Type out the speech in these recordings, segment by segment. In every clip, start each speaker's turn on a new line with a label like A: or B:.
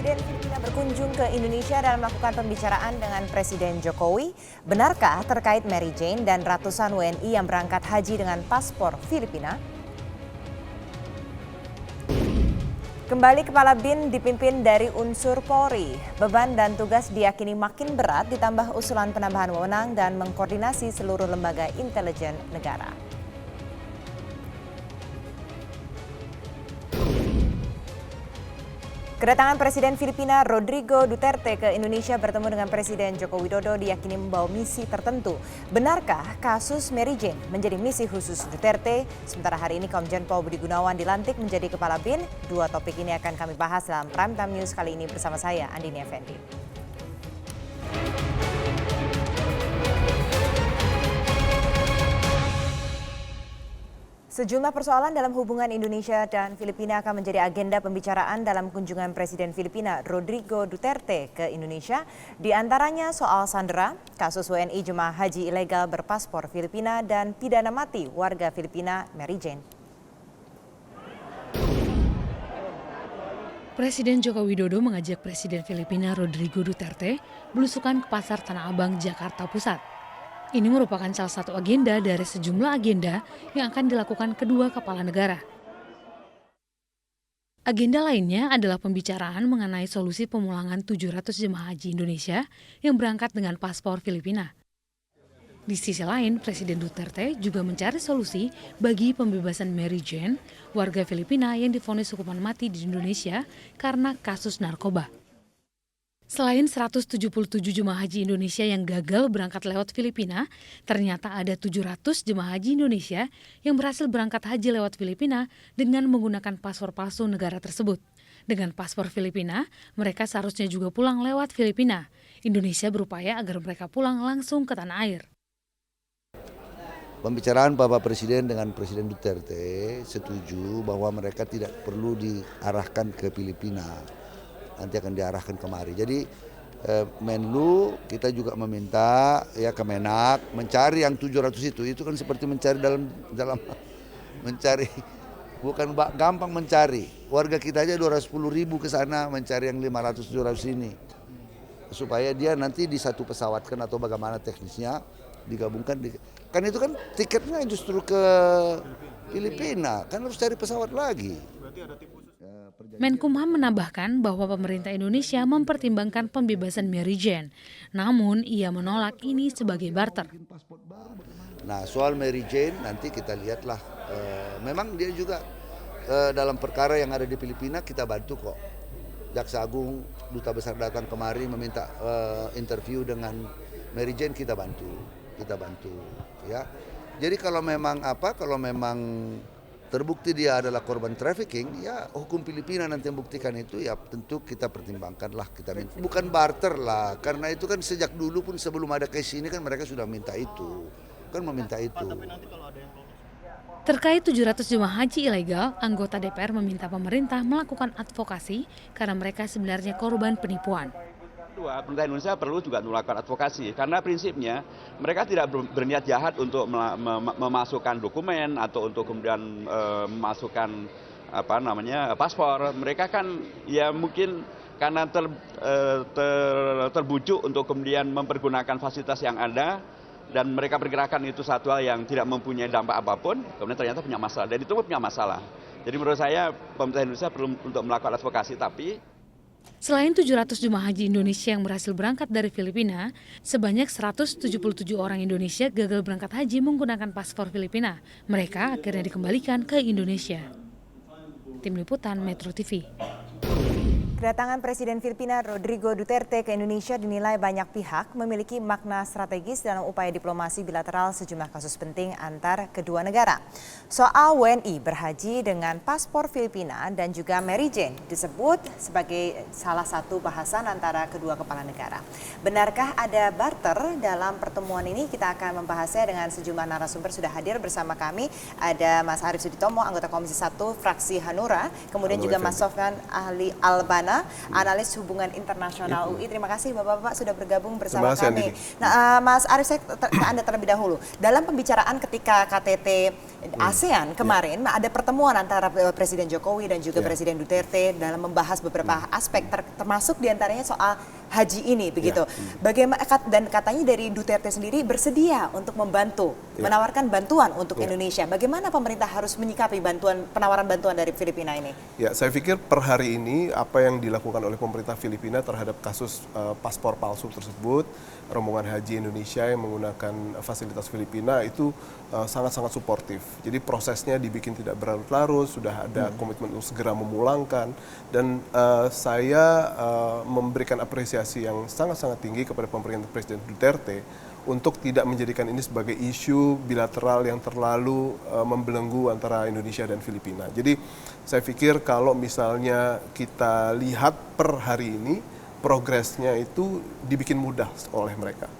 A: Presiden Filipina berkunjung ke Indonesia dan melakukan pembicaraan dengan Presiden Jokowi. Benarkah terkait Mary Jane dan ratusan WNI yang berangkat haji dengan paspor Filipina? Kembali Kepala BIN dipimpin dari unsur Polri. Beban dan tugas diyakini makin berat ditambah usulan penambahan wewenang dan mengkoordinasi seluruh lembaga intelijen negara. Kedatangan Presiden Filipina Rodrigo Duterte ke Indonesia bertemu dengan Presiden Joko Widodo diyakini membawa misi tertentu. Benarkah kasus Mary Jane menjadi misi khusus Duterte? Sementara hari ini Komjen Pol Budi Gunawan dilantik menjadi Kepala BIN. Dua topik ini akan kami bahas dalam Prime Time News kali ini bersama saya, Andini Effendi. Sejumlah persoalan dalam hubungan Indonesia dan Filipina akan menjadi agenda pembicaraan dalam kunjungan Presiden Filipina Rodrigo Duterte ke Indonesia. Di antaranya soal sandera, kasus WNI jemaah haji ilegal berpaspor Filipina, dan pidana mati warga Filipina Mary Jane.
B: Presiden Joko Widodo mengajak Presiden Filipina Rodrigo Duterte belusukan ke Pasar Tanah Abang, Jakarta Pusat. Ini merupakan salah satu agenda dari sejumlah agenda yang akan dilakukan kedua kepala negara. Agenda lainnya adalah pembicaraan mengenai solusi pemulangan 700 jemaah haji Indonesia yang berangkat dengan paspor Filipina. Di sisi lain, Presiden Duterte juga mencari solusi bagi pembebasan Mary Jane, warga Filipina yang divonis hukuman mati di Indonesia karena kasus narkoba. Selain 177 jemaah haji Indonesia yang gagal berangkat lewat Filipina, ternyata ada 700 jemaah haji Indonesia yang berhasil berangkat haji lewat Filipina dengan menggunakan paspor palsu negara tersebut. Dengan paspor Filipina, mereka seharusnya juga pulang lewat Filipina. Indonesia berupaya agar mereka pulang langsung ke tanah air.
C: Pembicaraan Bapak Presiden dengan Presiden Duterte setuju bahwa mereka tidak perlu diarahkan ke Filipina. Nanti akan diarahkan kemari. Jadi Menlu kita juga meminta ya Kemenak mencari yang 700 itu kan seperti mencari dalam mencari, bukan gampang mencari. Warga kita aja 210.000 ke sana mencari yang 500-700 ini. Supaya dia nanti di satu pesawat kan atau bagaimana teknisnya digabungkan. Kan itu kan tiketnya justru ke Filipina, kan harus cari pesawat lagi.
B: Menkumham menambahkan bahwa pemerintah Indonesia mempertimbangkan pembebasan Mary Jane. Namun ia menolak ini sebagai barter.
C: Nah soal Mary Jane nanti kita lihatlah. Memang dia juga dalam perkara yang ada di Filipina kita bantu kok. Jaksa Agung, Duta Besar datang kemari meminta interview dengan Mary Jane, kita bantu ya. Jadi kalau memang terbukti dia adalah korban trafficking, ya hukum Filipina nanti yang buktikan itu, ya tentu kita pertimbangkanlah, kita minta. Bukan barter lah, karena itu kan sejak dulu pun sebelum ada case ini kan mereka sudah minta itu, kan meminta itu.
B: Terkait 700 jemaah haji ilegal, anggota DPR meminta pemerintah melakukan advokasi karena mereka sebenarnya korban penipuan.
D: Pemerintah Indonesia perlu juga melakukan advokasi karena prinsipnya mereka tidak berniat jahat untuk memasukkan dokumen atau untuk kemudian memasukkan paspor. Mereka kan ya mungkin karena terbujuk untuk kemudian mempergunakan fasilitas yang ada dan mereka perkirakan itu satu hal yang tidak mempunyai dampak apapun, kemudian ternyata punya masalah dan itu punya masalah. Jadi menurut saya pemerintah Indonesia perlu untuk melakukan advokasi.
B: Selain 700 jemaah haji Indonesia yang berhasil berangkat dari Filipina, sebanyak 177 orang Indonesia gagal berangkat haji menggunakan paspor Filipina. Mereka akhirnya dikembalikan ke Indonesia. Tim Liputan Metro TV.
A: Kedatangan Presiden Filipina Rodrigo Duterte ke Indonesia dinilai banyak pihak memiliki makna strategis dalam upaya diplomasi bilateral sejumlah kasus penting antar kedua negara. Soal WNI berhaji dengan paspor Filipina dan juga Mary Jane disebut sebagai salah satu bahasan antara kedua kepala negara. Benarkah ada barter dalam pertemuan ini? Kita akan membahasnya dengan sejumlah narasumber sudah hadir bersama kami. Ada Mas Arief Suditomo, anggota Komisi 1 fraksi Hanura, kemudian juga Mas Sofyan ahli Albana Filipina, analis hubungan internasional UI. Terima kasih Bapak-Bapak sudah bergabung bersama
E: Terima kasih,
A: kami.
E: Andini.
A: Nah, Mas Arief, saya ke Anda terlebih dahulu. Dalam pembicaraan ketika KTT ASEAN kemarin, ada pertemuan antara Presiden Jokowi dan juga Presiden Duterte dalam membahas beberapa aspek, termasuk diantaranya soal haji ini, begitu. Bagaimana, dan katanya dari Duterte sendiri bersedia untuk membantu, menawarkan bantuan untuk Indonesia. Bagaimana pemerintah harus menyikapi penawaran bantuan dari Filipina ini?
E: Ya, saya pikir per hari ini apa yang dilakukan oleh pemerintah Filipina terhadap kasus paspor palsu tersebut, rombongan haji Indonesia yang menggunakan fasilitas Filipina itu sangat-sangat suportif. Jadi prosesnya dibikin tidak berlarut-larut, sudah ada komitmen untuk segera memulangkan, dan saya memberikan apresiasi yang sangat-sangat tinggi kepada pemerintah Presiden Duterte untuk tidak menjadikan ini sebagai isu bilateral yang terlalu membelenggu antara Indonesia dan Filipina. Jadi saya pikir kalau misalnya kita lihat per hari ini, progresnya itu dibikin mudah oleh mereka.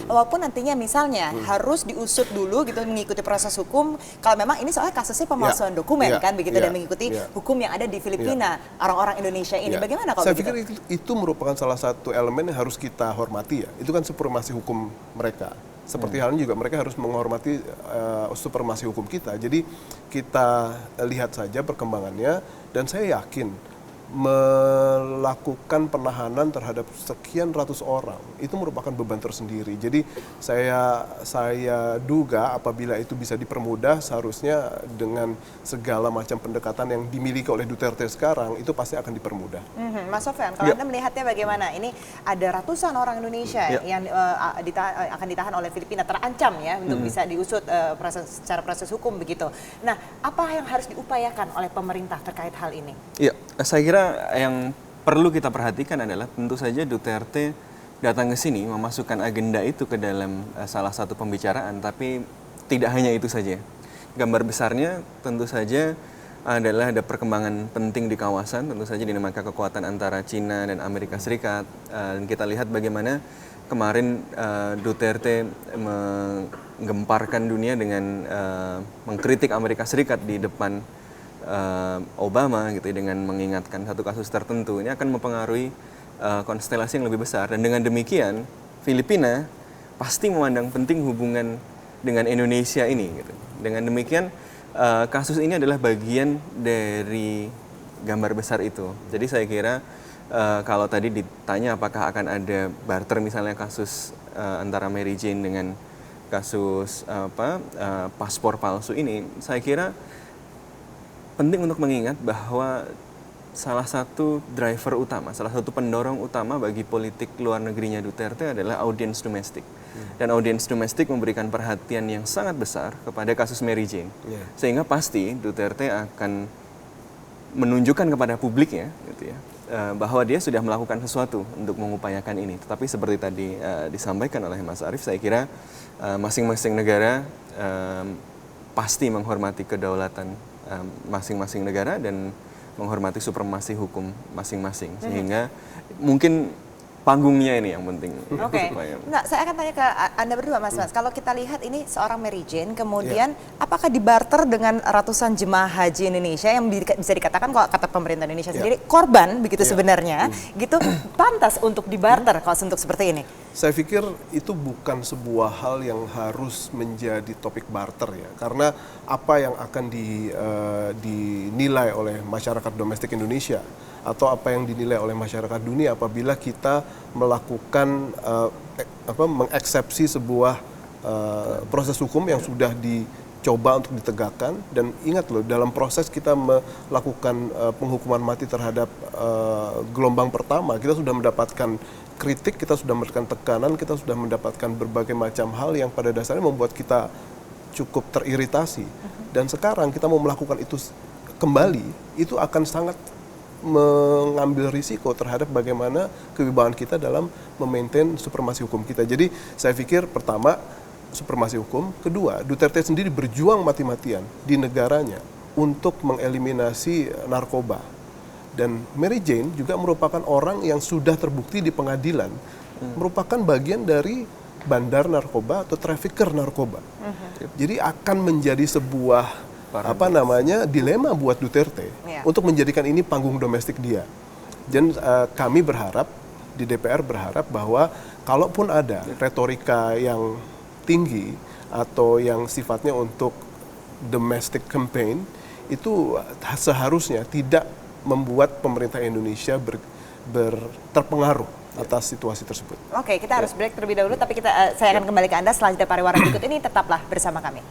A: Walaupun nantinya misalnya harus diusut dulu gitu, mengikuti proses hukum, kalau memang ini soalnya kasusnya pemalsuan dokumen kan begitu, dan mengikuti hukum yang ada di Filipina, orang-orang Indonesia ini. Bagaimana kalau
E: saya
A: begitu?
E: pikir itu merupakan salah satu elemen yang harus kita hormati ya. Itu kan supremasi hukum mereka. Seperti halnya juga mereka harus menghormati supremasi hukum kita. Jadi kita lihat saja perkembangannya, dan saya yakin melakukan penahanan terhadap sekian ratus orang itu merupakan beban tersendiri. Jadi saya duga apabila itu bisa dipermudah, seharusnya dengan segala macam pendekatan yang dimiliki oleh Duterte sekarang itu pasti akan dipermudah.
A: Mas Sofyan, kalau Anda melihatnya bagaimana? Ini ada ratusan orang Indonesia yang akan ditahan oleh Filipina, terancam ya untuk bisa diusut secara proses hukum begitu. Nah, apa yang harus diupayakan oleh pemerintah terkait hal ini?
F: Ya, saya kira yang perlu kita perhatikan adalah tentu saja Duterte datang ke sini memasukkan agenda itu ke dalam salah satu pembicaraan, tapi tidak hanya itu saja. Gambar besarnya tentu saja adalah ada perkembangan penting di kawasan, tentu saja dinamika kekuatan antara Cina dan Amerika Serikat. Dan kita lihat bagaimana kemarin Duterte menggemparkan dunia dengan mengkritik Amerika Serikat di depan Obama gitu, dengan mengingatkan satu kasus tertentu. Ini akan mempengaruhi konstelasi yang lebih besar, dan dengan demikian Filipina pasti memandang penting hubungan dengan Indonesia ini gitu. Dengan demikian kasus ini adalah bagian dari gambar besar itu. Jadi saya kira kalau tadi ditanya apakah akan ada barter, misalnya kasus antara Mary Jane dengan kasus paspor palsu ini, saya kira penting untuk mengingat bahwa salah satu driver utama, salah satu pendorong utama bagi politik luar negerinya Duterte adalah audiens domestik. Dan audiens domestik memberikan perhatian yang sangat besar kepada kasus Mary Jane. Sehingga pasti Duterte akan menunjukkan kepada publiknya gitu ya, bahwa dia sudah melakukan sesuatu untuk mengupayakan ini. Tetapi seperti tadi disampaikan oleh Mas Arief, saya kira masing-masing negara pasti menghormati kedaulatan masing-masing negara dan menghormati supremasi hukum masing-masing, sehingga mungkin panggungnya ini yang penting.
A: Oke. Nah, saya akan tanya ke Anda berdua, Mas. Kalau kita lihat ini seorang Mary Jane, kemudian apakah dibarter dengan ratusan jemaah haji Indonesia yang bisa dikatakan kalau kata pemerintah Indonesia sendiri korban begitu sebenarnya, gitu pantas untuk dibarter kalau untuk seperti ini?
E: Saya pikir itu bukan sebuah hal yang harus menjadi topik barter ya, karena apa yang akan dinilai oleh masyarakat domestik Indonesia atau apa yang dinilai oleh masyarakat dunia apabila kita melakukan mengeksepsi sebuah proses hukum yang sudah dicoba untuk ditegakkan. Dan ingat loh, dalam proses kita melakukan penghukuman mati terhadap gelombang pertama, kita sudah mendapatkan kritik, kita sudah mendapatkan tekanan, kita sudah mendapatkan berbagai macam hal yang pada dasarnya membuat kita cukup teriritasi. Dan sekarang kita mau melakukan itu kembali, itu akan sangat mengambil risiko terhadap bagaimana kewibawaan kita dalam memaintain supremasi hukum kita. Jadi saya pikir pertama, supremasi hukum. Kedua, Duterte sendiri berjuang mati-matian di negaranya untuk mengeliminasi narkoba. Dan Mary Jane juga merupakan orang yang sudah terbukti di pengadilan merupakan bagian dari bandar narkoba atau trafficker narkoba. Jadi akan menjadi sebuah dilema buat Duterte untuk menjadikan ini panggung domestik dia. Dan kami berharap, di DPR berharap bahwa kalaupun ada retorika yang tinggi atau yang sifatnya untuk domestic campaign, itu seharusnya tidak membuat pemerintah Indonesia terpengaruh atas situasi tersebut.
A: Oke, kita harus break terlebih dahulu, tapi saya akan kembali ke Anda setelah jeda pariwara berikut ini. Tetaplah bersama kami.